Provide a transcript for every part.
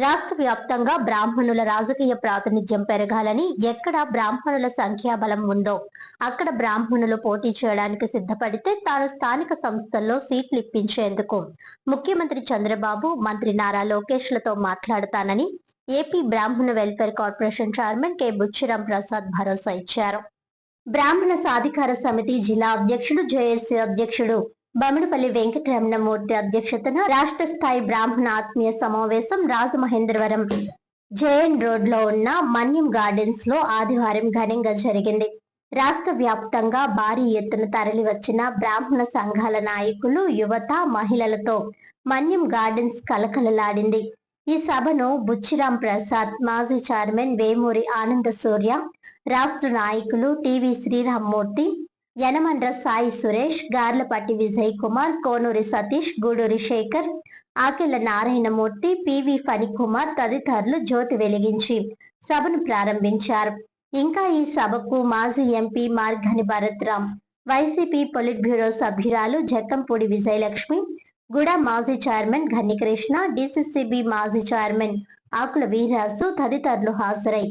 రాష్ట్ర వ్యాప్తంగా బ్రాహ్మణుల రాజకీయ ప్రాతినిధ్యం పెరగాలని, ఎక్కడ బ్రాహ్మణుల సంఖ్యాబలం ఉందో అక్కడ బ్రాహ్మణులు పోటీ చేయడానికి సిద్ధపడితే తాను స్థానిక సంస్థల్లో సీట్లు ఇప్పించేందుకు ముఖ్యమంత్రి చంద్రబాబు, మంత్రి నారా లోకేష్లతో మాట్లాడతానని AP Brahmana welfare corporation chairman K Buchiram Prasad భరోసా ఇచ్చారు. బ్రాహ్మణ సాధికార సమితి జిల్లా అధ్యక్షుడు, జేఏసీ అధ్యక్షుడు బమిడిపల్లి వెంకటరమణమూర్తి అధ్యక్షతన రాష్ట్ర స్థాయి బ్రాహ్మణ ఆత్మీయ సమావేశం రాజమహేంద్రవరం జేఎన్ రోడ్ లో ఉన్న మన్యం గార్డెన్స్ లో ఆదివారం ఘనంగా జరిగింది. రాష్ట్ర వ్యాప్తంగా భారీ ఎత్తున తరలి వచ్చిన బ్రాహ్మణ సంఘాల నాయకులు, యువత, మహిళలతో మన్యం గార్డెన్స్ కలకలలాడింది. ఈ సభను బుచ్చిరాం ప్రసాద్, మాజీ చైర్మన్ వేమూరి ఆనంద సూర్య, రాష్ట్ర నాయకులు టీవీ శ్రీరామ్మూర్తి, యనమండ్ర సాయి సురేష్, గార్లపట్టి విజయ్ కుమార్, కోనూరి సతీష్, గూడూరి శేఖర్, ఆకెళ్ల నారాయణమూర్తి, పివి ఫణికుమార్ తదితరులు జ్యోతి వెలిగించి సభను ప్రారంభించారు. ఇంకా ఈ సభకు మాజీ MP Margani Bharat Ram, YCP polit bureau సభ్యురాలు జక్కంపూడి విజయలక్ష్మి, గుడ మాజీ చైర్మన్ ఘన్నికృష్ణ, డిసిసిబి మాజీ చైర్మన్ ఆకుల వీరాజు తదితరులు హాజరై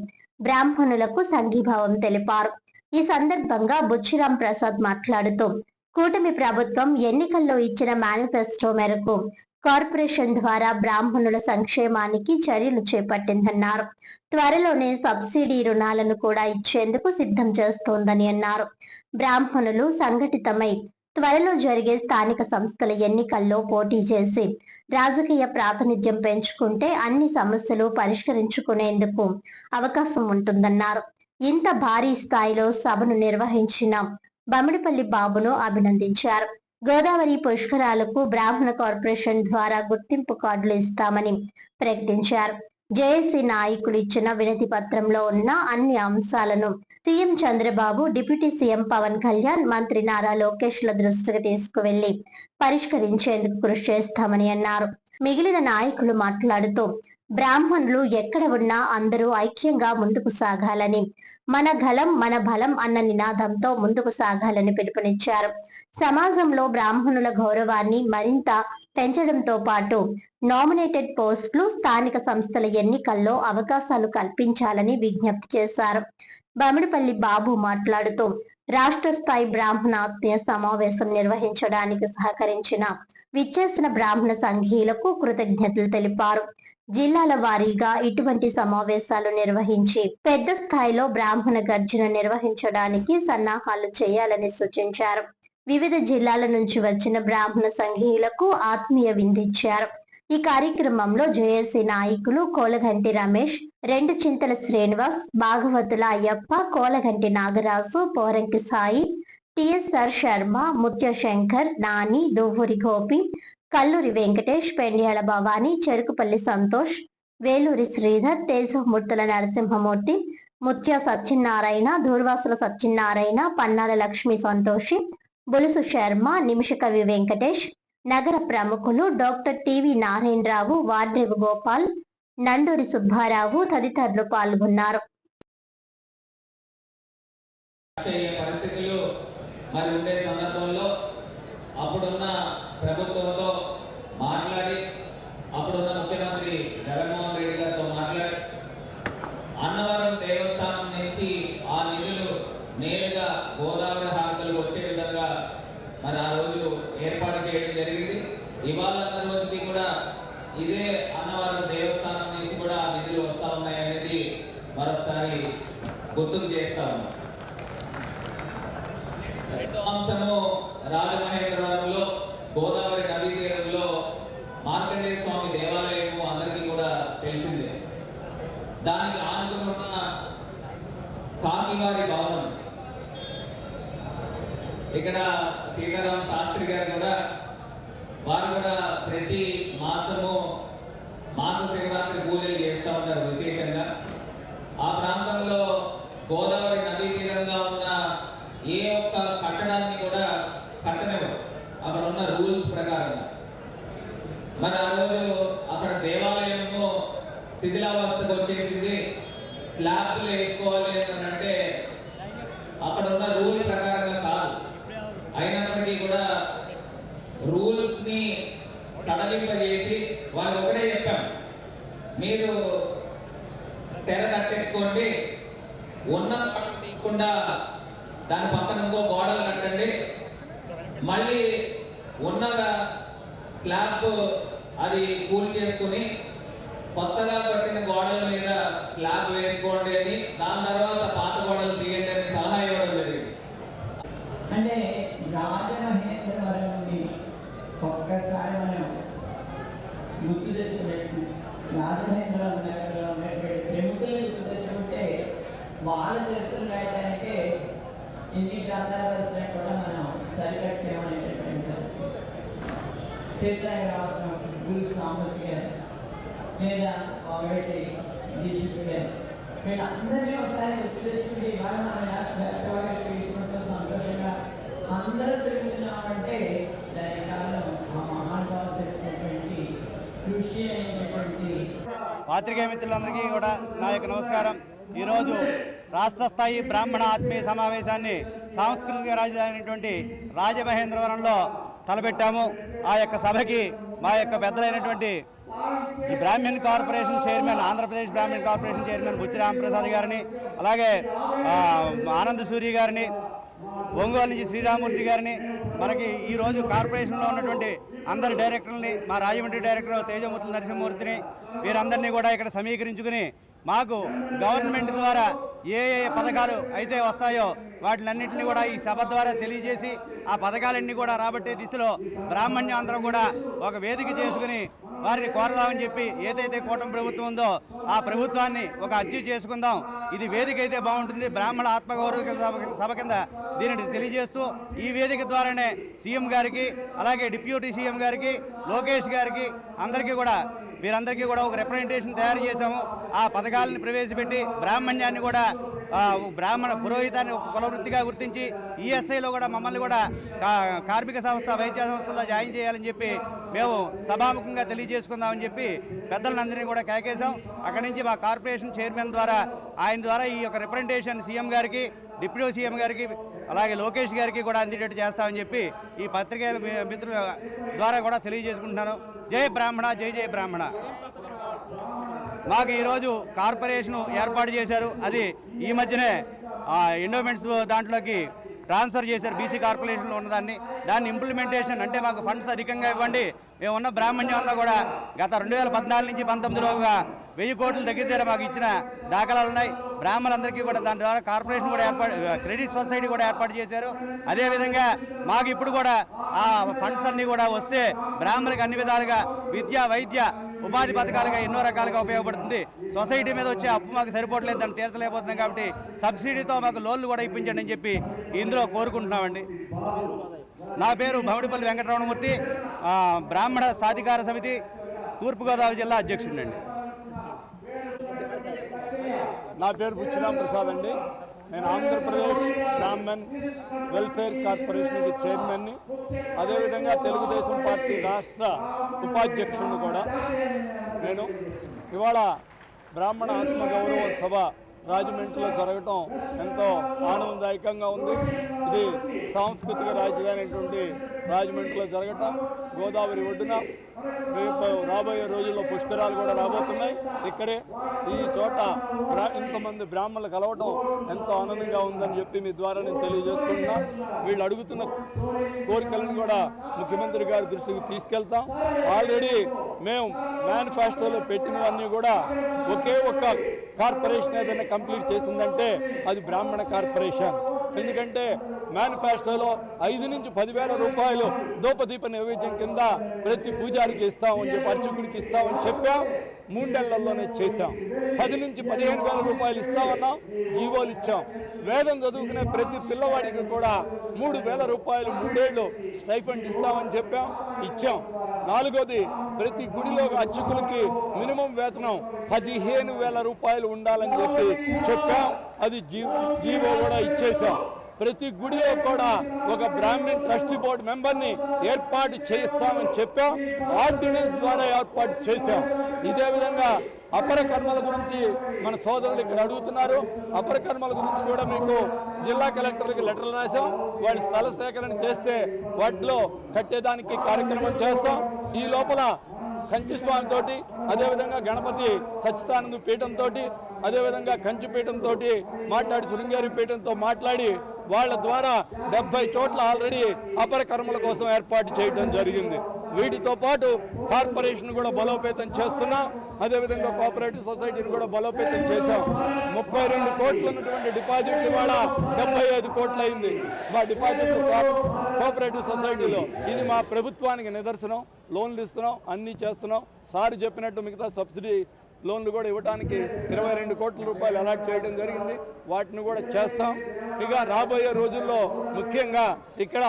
బ్రాహ్మణులకు సంఘీభావం తెలిపారు. ఈ సందర్భంగా బుచ్చిరాం ప్రసాద్ మాట్లాడుతూ, కూటమి ప్రభుత్వం ఎన్నికల్లో ఇచ్చిన మేనిఫెస్టో మేరకు కార్పొరేషన్ ద్వారా బ్రాహ్మణుల సంక్షేమానికి చర్యలు చేపట్టిందన్నారు. త్వరలోనే సబ్సిడీ రుణాలను కూడా ఇచ్చేందుకు సిద్ధం చేస్తోందని అన్నారు. బ్రాహ్మణులు సంఘటితమై త్వరలో జరిగే స్థానిక సంస్థల ఎన్నికల్లో పోటీ చేసి రాజకీయ ప్రాతినిధ్యం పెంచుకుంటే అన్ని సమస్యలు పరిష్కరించుకునేందుకు అవకాశం ఉంటుందన్నారు. ఇంత భారీ స్థాయిలో సభను నిర్వహించిన బమిడిపల్లి బాబును అభినందించారు. గోదావరి పుష్కరాలకు బ్రాహ్మణ కార్పొరేషన్ ద్వారా గుర్తింపు కార్డులు ఇస్తామని ప్రకటించారు. జేఏసీ నాయకులు ఇచ్చిన వినతి పత్రంలో ఉన్న అన్ని అంశాలను CM Chandrababu, deputy CM Pawan Kalyan, మంత్రి నారా లోకేష్ల దృష్టికి తీసుకువెళ్లి పరిష్కరించేందుకు కృషి చేస్తామని అన్నారు. మిగిలిన నాయకులు మాట్లాడుతూ, బ్రాహ్మణులు ఎక్కడ ఉన్నా అందరూ ఐక్యంగా ముందుకు సాగాలని, మన గలం మన బలం అన్న నినాదంతో ముందుకు సాగాలని పిలుపునిచ్చారు. సమాజంలో బ్రాహ్మణుల గౌరవాన్ని మరింత పెంచడంతో పాటు నామినేటెడ్ పోస్టులు, స్థానిక సంస్థల ఎన్నికల్లో అవకాశాలు కల్పించాలని విజ్ఞప్తి చేశారు. బమిడిపల్లి బాబు మాట్లాడుతూ, రాష్ట్ర స్థాయి బ్రాహ్మణ ఆత్మీయ సమావేశం నిర్వహించడానికి సహకరించిన విచ్చేసిన బ్రాహ్మణ సంఘీయులకు కృతజ్ఞతలు తెలిపారు. జిల్లాల వారీగా ఇటువంటి సమావేశాలు నిర్వహించి పెద్ద స్థాయిలో బ్రాహ్మణ గర్జన నిర్వహించడానికి సన్నాహాలు చేయాలని సూచించారు. వివిధ జిల్లాల నుంచి వచ్చిన బ్రాహ్మణ సంఘీయులకు ఆత్మీయ విందిచ్చారు. ఈ కార్యక్రమంలో జేఏసీ నాయకులు కోలగంటి రమేష్, రెండు చింతల శ్రీనివాస్, భాగవతుల అయ్యప్ప, కోలగంటి నాగరాజు, పోరంకి సాయి, టిఎస్ఆర్ శర్మ, ముత్య శంకర్, నాని, దువ్వూరి గోపి, కల్లూరి వెంకటేష్, పెండ్యాల భవానీ, చెరుకుపల్లి సంతోష్, వేలూరి శ్రీధర్, తేజమూర్తుల నరసింహమూర్తి, ముత్య సత్యనారాయణ, దూర్వాసుల సత్యనారాయణ, పన్నాల లక్ష్మి సంతోషి, బులుసు శర్మ, నిమిషకవి వెంకటేష్, నగర ప్రముఖులు డాక్టర్ టివి నారాయణరావు, వాడ్రేవు గోపాల్, నండూరి సుబ్బారావు తదితరులు పాల్గొన్నారు. అప్పుడున్న ప్రభుత్వంతో మాట్లాడి, అప్పుడున్న ముఖ్యమంత్రి జగన్మోహన్ రెడ్డి గారితో మాట్లాడి, అన్నవరం దేవస్థానం నుంచి ఆ నిధులు నేరుగా గోదావరి హారతలకు వచ్చే విధంగా మరి ఆ రోజు ఏర్పాటు చేయడం జరిగింది. ఇవాళ రోజుకి కూడా ఇదే అన్నవరం దేవస్థానం నుంచి కూడా ఆ నిధులు వస్తా ఉన్నాయనేది మరొకసారి గుర్తుకు చేస్తాము. రెండో అంశము, రాజమహేంద్రవరంలో గోదావరి నదీ తీరంలో మార్కండేయ స్వామి దేవాలయము అందరికీ కూడా తెలిసిందే. దానికి ఆనుకున్న కాకివారి భవనం, ఇక్కడ సీతారామ శాస్త్రి గారు కూడా వారు కూడా ప్రతి మాసము మాస శివరాత్రి పూజలు చేస్తూ ఉంటారు విశేషంగా. ఆ ప్రాంతంలో గోదావరి నదీ తీరంగా ఉన్న ఏ ఒక్క కట్టడాన్ని కూడా కట్టనివ్వరు అక్కడ ఉన్న రూల్స్ ప్రకారం. మరి ఆ రోజు అక్కడ దేవాలయము శిథిలావస్థకు వచ్చేసింది, స్లాబ్లు వేసుకోవాలి అని అంటే అక్కడ ఉన్న రూల్ ప్రకారంగా కాదు. అయినప్పటికీ కూడా రూల్స్ ని సడలింపజేసి వారు ఒకటే చెప్పాం, మీరు తెర కట్టేసుకోండి, ఉన్న గోడలు తీయకుండా దాని పక్కన ఇంకో గోడలు కట్టండి, మళ్ళీ ఉన్న స్లాబ్ అది కూల్ చేసుకుని కొత్తగా కట్టిన గోడల మీద స్లాబ్ వేసుకోండి అని, దాని తర్వాత పాత గోడలు తీయండి అని సలహా ఇవ్వడం జరిగింది. అంటే రాజమహేంద్రవరం నుండి ఒక్కసారి మనం గుర్తు తెచ్చుకున్నట్టు రాజమహేంద్రవరం నగరంలో ఉన్నటువంటి ప్రముఖులు గుర్తు తెచ్చుకుంటే వాళ్ళ చరిత్రలు రాయడానికే ఎన్ని గ్రంథాలు రాసినా కూడా మనం సరికట్టేమనేటటువంటి పరిస్థితి. సీతారామ రాసిన గురు సామూర్తి గారు లేదా ఒకటి దీక్షితుడు గారు వీళ్ళందరినీ ఒకసారి గుర్తు తెచ్చుకుంటే ఇవాళ మనం తీసుకుంటూ సంతోషంగా అందరూ తిరుగుతున్నామంటే దాని కారణం ఆ మహానుభావం తెచ్చినటువంటి కృషి అయినటువంటి. పాత్రికేయ మిత్రులందరికీ కూడా నా యొక్క నమస్కారం. ఈరోజు రాష్ట్ర స్థాయి బ్రాహ్మణ ఆత్మీయ సమావేశాన్ని సాంస్కృతిక రాజధాని అయినటువంటి రాజమహేంద్రవరంలో తలపెట్టాము. ఆ యొక్క సభకి మా యొక్క పెద్దలైనటువంటి ఈ Brahmin corporation chairman, Andhra Pradesh Brahmin corporation chairman Buchi Ramaprasad గారిని, అలాగే ఆనంద్ సూరి గారిని, ఒంగోలు నుంచి శ్రీరామూర్తి గారిని, మనకి ఈరోజు కార్పొరేషన్లో ఉన్నటువంటి అందరి డైరెక్టర్లని, మా రాజమండ్రి డైరెక్టర్ తేజమూర్తి నరసింహమూర్తిని, వీరందరినీ కూడా ఇక్కడ సమీకరించుకుని మాకు గవర్నమెంట్ ద్వారా ఏ ఏ పథకాలు అయితే వస్తాయో వాటిలన్నింటినీ కూడా ఈ సభ ద్వారా తెలియజేసి ఆ పథకాలన్నీ కూడా రాబట్టే దిశలో బ్రాహ్మణ్యం అందరం కూడా ఒక వేదిక చేసుకుని వారిని కోరదామని చెప్పి ఏదైతే కూటమి ప్రభుత్వం ఉందో ఆ ప్రభుత్వాన్ని ఒక అర్జీ చేసుకుందాం, ఇది వేదిక అయితే బాగుంటుంది, బ్రాహ్మణ ఆత్మగౌరవ సభ కింద దీనిని తెలియజేస్తూ ఈ వేదిక ద్వారానే సీఎం గారికి, అలాగే డిప్యూటీ సీఎం గారికి, లోకేష్ గారికి, అందరికీ కూడా వీరందరికీ కూడా ఒక రిప్రజెంటేషన్ తయారు చేశాము. ఆ పథకాలను ప్రవేశపెట్టి బ్రాహ్మణ్యాన్ని కూడా బ్రాహ్మణ పురోహితాన్ని ఒక కులవృత్తిగా గుర్తించి ఈఎస్ఐలో కూడా మమ్మల్ని కూడా కార్మిక సంస్థ, వైద్య సంస్థల్లో జాయిన్ చేయాలని చెప్పి మేము సభాముఖంగా తెలియజేసుకుందామని చెప్పి పెద్దలందరినీ కూడా కేకేశాం. అక్కడి నుంచి మా కార్పొరేషన్ చైర్మన్ ద్వారా ఆయన ద్వారా ఈ యొక్క రిప్రజెంటేషన్ సీఎం గారికి, డిప్యూటీ సీఎం గారికి, అలాగే లోకేష్ గారికి కూడా అందేటట్టు చేస్తామని చెప్పి ఈ పత్రికేయ మిత్రుల ద్వారా కూడా తెలియజేసుకుంటున్నాను. జై బ్రాహ్మణ, జై జై బ్రాహ్మణ. మాకు ఈరోజు కార్పొరేషన్ ఏర్పాటు చేశారు. అది ఈ మధ్యనే ఎండోమెంట్స్ దాంట్లోకి ట్రాన్స్ఫర్ చేశారు. బీసీ కార్పొరేషన్లో ఉన్నదాన్ని, దాన్ని ఇంప్లిమెంటేషన్ అంటే మాకు ఫండ్స్ అధికంగా ఇవ్వండి, మేము ఉన్న బ్రాహ్మణ్యం అంతా కూడా గత 2014 నుంచి 19లోగా 1000 కోట్ల దగ్గర మాకు ఇచ్చిన దాఖలాలు ఉన్నాయి. బ్రాహ్మణులందరికీ కూడా దాని ద్వారా కార్పొరేషన్ కూడా క్రెడిట్ సొసైటీ కూడా ఏర్పాటు చేశారు. అదేవిధంగా మాకు ఇప్పుడు కూడా ఆ ఫండ్స్ అన్నీ కూడా వస్తే బ్రాహ్మణులకు అన్ని విధాలుగా విద్య, వైద్య, ఉపాధి పథకాలుగా ఎన్నో రకాలుగా ఉపయోగపడుతుంది. సొసైటీ మీద వచ్చే అప్పు మాకు సరిపోవట్లేదు, దాన్ని తీర్చలేకపోతున్నాం. కాబట్టి సబ్సిడీతో మాకు లోన్లు కూడా ఇప్పించండి అని చెప్పి ఇందులో కోరుకుంటున్నామండి. నా పేరు భమిడిపల్లి వెంకటరమణమూర్తి, బ్రాహ్మణ సాధికార సమితి తూర్పుగోదావరి జిల్లా అధ్యక్షుడినండి. నా పేరు బుచ్చి రామప్రసాద్ అండి. నేను ఆంధ్రప్రదేశ్ బ్రాహ్మణ్ వెల్ఫేర్ కార్పొరేషన్కి చైర్మన్ని, అదేవిధంగా తెలుగుదేశం పార్టీ రాష్ట్ర ఉపాధ్యక్షుడిని కూడా. నేను ఇవాళ బ్రాహ్మణ ఆత్మగౌరవ సభ రాజమండ్రిలో జరగటం ఎంతో ఆనందదాయకంగా ఉంది. ఇది సాంస్కృతిక రాజధాని అయినటువంటి రాజమండ్రిలో జరగటం, గోదావరి ఒడ్డున రేపు రాబోయే రోజుల్లో పుష్కరాలు కూడా రాబోతున్నాయి. ఇక్కడే ఈ చోట ఇంతమంది బ్రాహ్మణులు కలవటం ఎంతో ఆనందంగా ఉందని చెప్పి మీ ద్వారా నేను తెలియజేసుకుంటున్నా. వీళ్ళు అడుగుతున్న కోరికలను కూడా ముఖ్యమంత్రి గారి దృష్టికి తీసుకెళ్తాం. ఆల్రెడీ మేము మేనిఫెస్టోలో పెట్టినవన్నీ కూడా ఒకే ఒక్క కార్పొరేషన్ ఏదైనా కంప్లీట్ చేసిందంటే అది బ్రాహ్మణ కార్పొరేషన్. ఎందుకంటే మేనిఫెస్టోలో 5 నుంచి 10,000 రూపాయలు ధూపదీప నైవేద్యం కింద ప్రతి పూజారికి ఇస్తామని చెప్పి, అర్చకుడికి ఇస్తామని చెప్పాం. 3 నెలల్లోనే చేశాం. 10 నుంచి 15,000 రూపాయలు ఇస్తామన్నాం, జీవోలు ఇచ్చాం. వేదం చదువుకునే ప్రతి పిల్లవాడికి కూడా 3,000 రూపాయలు 3 ఏళ్ళు స్టైఫండ్ ఇస్తామని చెప్పాం, ఇచ్చాం. 4వది ప్రతి గుడిలో అర్చకులకి మినిమం వేతనం 15,000 రూపాయలు ఉండాలని చెప్పి చెప్పాం. అది జీవో కూడా ఇచ్చేసాం. ప్రతి గుడిలో కూడా ఒక బ్రాహ్మణ్ ట్రస్టీ బోర్డు మెంబర్ని ఏర్పాటు చేయిస్తామని చెప్పాం. ఆర్డినెన్స్ ద్వారా ఏర్పాటు చేశాం. ఇదే విధంగా అపర కర్మల గురించి మన సోదరులు ఇక్కడ అడుగుతున్నారు. అపర కర్మల గురించి కూడా మీకు జిల్లా కలెక్టర్కి లెటర్లు రాసాం. వాడి స్థల సేకరణ చేస్తే వాటిలో కట్టేదానికి కార్యక్రమం చేస్తాం. ఈ లోపల కంచిస్వామితో, అదేవిధంగా గణపతి సచ్చిదానంద పీఠంతో, అదేవిధంగా కంచి పీఠంతో మాట్లాడి, శృంగేరి పీఠంతో మాట్లాడి వాళ్ళ ద్వారా 70 చోట్ల ఆల్రెడీ అపర కర్మల కోసం ఏర్పాటు చేయడం జరిగింది. వీటితో పాటు కార్పొరేషన్ కూడా బలోపేతం చేస్తున్నాం. అదేవిధంగా కోఆపరేటివ్ సొసైటీని కూడా బలోపేతం చేశాం. 32 కోట్లు ఉన్నటువంటి డిపాజిట్ ఇవాళ 75 కోట్లు అయింది మా డిపాజిట్ కోఆపరేటివ్ సొసైటీలో. ఇది మా ప్రభుత్వానికి నిదర్శనం. లోన్లు ఇస్తున్నాం, అన్నీ చేస్తున్నాం. సార్ చెప్పినట్టు మిగతా సబ్సిడీ లోన్లు కూడా ఇవ్వడానికి 22 కోట్ల రూపాయలు అలాట్ చేయడం జరిగింది. వాటిని కూడా చేస్తాం. ఇక రాబోయే రోజుల్లో ముఖ్యంగా ఇక్కడ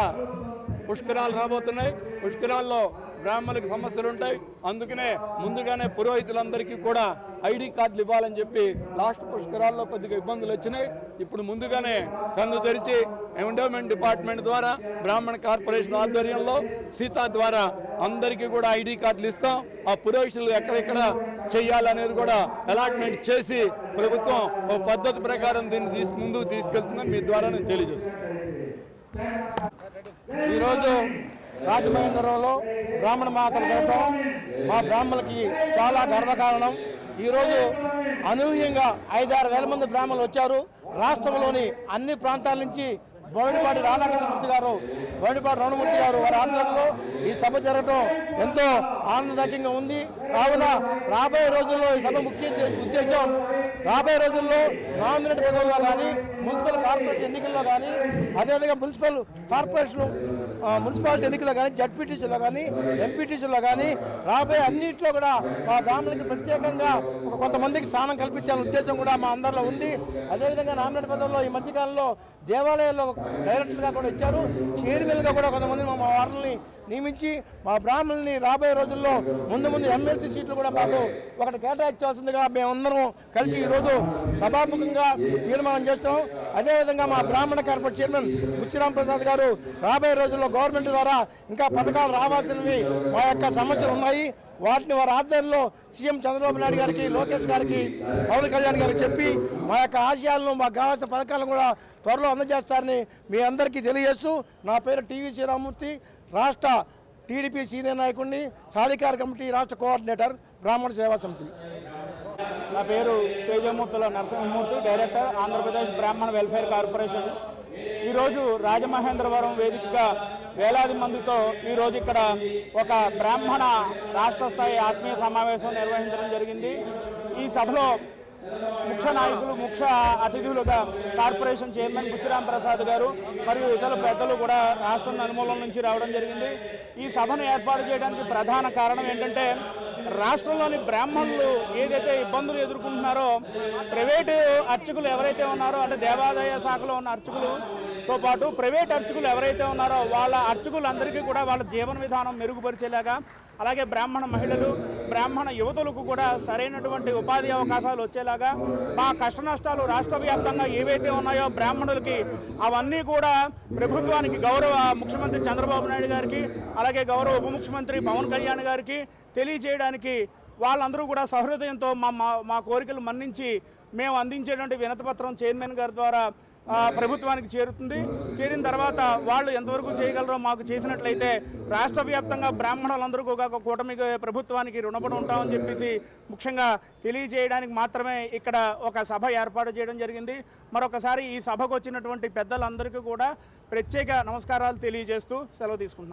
పుష్కరాలు రాబోతున్నాయి. పుష్కరాల్లో బ్రాహ్మణులకు సమస్యలు ఉంటాయి. అందుకనే ముందుగానే పురోహితులందరికీ కూడా ఐడి కార్డులు ఇవ్వాలని చెప్పి లాస్ట్ పుష్కరాల్లో కొద్దిగా ఇబ్బందులు వచ్చినాయి. ఇప్పుడు ముందుగానే కన్ను తెరిచి ఎండోమెంట్ డిపార్ట్మెంట్ ద్వారా, బ్రాహ్మణ కార్పొరేషన్ ఆధ్వర్యంలో సీతా ద్వారా అందరికీ కూడా ఐడి కార్డులు ఇస్తాం. ఆ పురోహితులు ఎక్కడెక్కడ చేయాలనేది కూడా అలాట్మెంట్ చేసి ప్రభుత్వం ఓ పద్ధతి ప్రకారం దీన్ని ముందుకు తీసుకెళ్తుందని మీ ద్వారా నేను తెలియజేస్తున్నాను. ఈరోజు రాజమహేంద్రవరంలో బ్రాహ్మణ మాతలు జరగడం మా బ్రాహ్మణులకి చాలా గర్వకారణం. ఈరోజు అనూహ్యంగా 5-6 వేల మంది బ్రాహ్మణులు వచ్చారు. రాష్ట్రంలోని అన్ని ప్రాంతాల నుంచి బోడిపాటి రాధాకృష్ణమూర్తి గారు, బోడిపాటి రమణమూర్తి గారు వారి ఆధ్వర్యంలో ఈ సభ జరగడం ఎంతో ఆనందదాయకంగా ఉంది. కావున రాబోయే రోజుల్లో ఈ సభ ముఖ్య ఉద్దేశం రాబోయే రోజుల్లో నామినేట్ పదవుల్లో కానీ, మున్సిపల్ కార్పొరేషన్ ఎన్నికల్లో కానీ, అదేవిధంగా మున్సిపాలిటీ ఎన్నికల్లో కానీ, జడ్పీటీసీలో కానీ, ఎంపీటీసీలో కానీ రాబోయే అన్నింటిలో కూడా మా బ్రాహ్మణులకి ప్రత్యేకంగా కొంతమందికి స్థానం కల్పించాలనే ఉద్దేశం కూడా మా అందరిలో ఉంది. అదేవిధంగా నామినేట్ పదవుల్లో ఈ మధ్యకాలంలో దేవాలయాల్లో డైరెక్టర్గా కూడా ఇచ్చారు. చైర్మన్గా కూడా కొంతమంది మా వార్డుల్ని నియమించి మా బ్రాహ్మణుల్ని రాబోయే రోజుల్లో ముందు ఎమ్మెల్సీ సీట్లు కూడా మాకు ఒకటి కేటాయించాల్సిందిగా మేమందరం కలిసి ఈరోజు సభాముఖంగా తీర్మానం చేస్తున్నాం. అదేవిధంగా మా బ్రాహ్మణ కార్పొరేషన్ చైర్మన్ బుచ్చిరామ్ ప్రసాద్ గారు రాబోయే రోజుల్లో గవర్నమెంట్ ద్వారా ఇంకా పథకాలు రావాల్సినవి మా యొక్క సమస్యలు ఉన్నాయి. వాటిని వారి ఆధ్వర్యంలో సీఎం చంద్రబాబు నాయుడు గారికి, లోకేష్ గారికి, పవన్ కళ్యాణ్ గారికి చెప్పి మా యొక్క ఆశయాలను, మాకు కావాల్సిన పథకాలను కూడా త్వరలో అందజేస్తారని మీ అందరికీ తెలియజేస్తూ, నా పేరు టీవీ శ్రీరామూర్తి, రాష్ట్ర టీడీపీ సీనియర్ నాయకుడిని, సాధికార కమిటీ రాష్ట్ర కోఆర్డినేటర్, బ్రాహ్మణ సేవా సమితి. నా పేరు తేజమూర్తుల నరసింహమూర్తి, డైరెక్టర్, ఆంధ్రప్రదేశ్ బ్రాహ్మణ వెల్ఫేర్ కార్పొరేషన్. ఈరోజు రాజమహేంద్రవరం వేదికగా వేలాది మందితో ఈరోజు ఇక్కడ ఒక బ్రాహ్మణ రాష్ట్ర స్థాయి ఆత్మీయ సమావేశం నిర్వహించడం జరిగింది. ఈ సభలో ముఖ్య నాయకులు, ముఖ్య అతిథులుగా కార్పొరేషన్ చైర్మన్ బుచ్చిరామ్ ప్రసాద్ గారు మరియు ఇతర పెద్దలు కూడా రాష్ట్రం నలుమూలల నుంచి రావడం జరిగింది. ఈ సభను ఏర్పాటు చేయడానికి ప్రధాన కారణం ఏంటంటే, రాష్ట్రంలోని బ్రాహ్మణులు ఏదైతే ఇబ్బందులు ఎదుర్కొంటున్నారో, ప్రైవేటు అర్చకులు ఎవరైతే ఉన్నారో, అంటే దేవాదాయ శాఖలో ఉన్న అర్చకులతో పాటు ప్రైవేట్ అర్చకులు ఎవరైతే ఉన్నారో వాళ్ళ అర్చకులందరికీ కూడా వాళ్ళ జీవన విధానం మెరుగుపరిచేలాగా, అలాగే బ్రాహ్మణ మహిళలు, బ్రాహ్మణ యువతులకు కూడా సరైనటువంటి ఉపాధి అవకాశాలు వచ్చేలాగా, మా కష్ట నష్టాలు రాష్ట్ర వ్యాప్తంగా ఏవైతే ఉన్నాయో బ్రాహ్మణులకి అవన్నీ కూడా ప్రభుత్వానికి, గౌరవ ముఖ్యమంత్రి చంద్రబాబు నాయుడు గారికి, అలాగే గౌరవ ఉప ముఖ్యమంత్రి పవన్ కళ్యాణ్ గారికి తెలియజేయడానికి వాళ్ళందరూ కూడా సహృదయంతో మా కోరికలు మన్నించి మేము అందించేటువంటి వినతిపత్రం చైర్మన్ గారి ద్వారా ప్రభుత్వానికి చేరుతుంది. చేరిన తర్వాత వాళ్ళు ఎంతవరకు చేయగలరో మాకు చేసినట్లయితే రాష్ట్ర వ్యాప్తంగా బ్రాహ్మణులందరూ కూడా కూటమి ప్రభుత్వానికి రుణపడి ఉంటామని చెప్పేసి ముఖ్యంగా తెలియజేయడానికి మాత్రమే ఇక్కడ ఒక సభ ఏర్పాటు చేయడం జరిగింది. మరొకసారి ఈ సభకు వచ్చినటువంటి పెద్దలందరికీ కూడా ప్రత్యేక నమస్కారాలు తెలియజేస్తూ సెలవు తీసుకుంటున్నాను.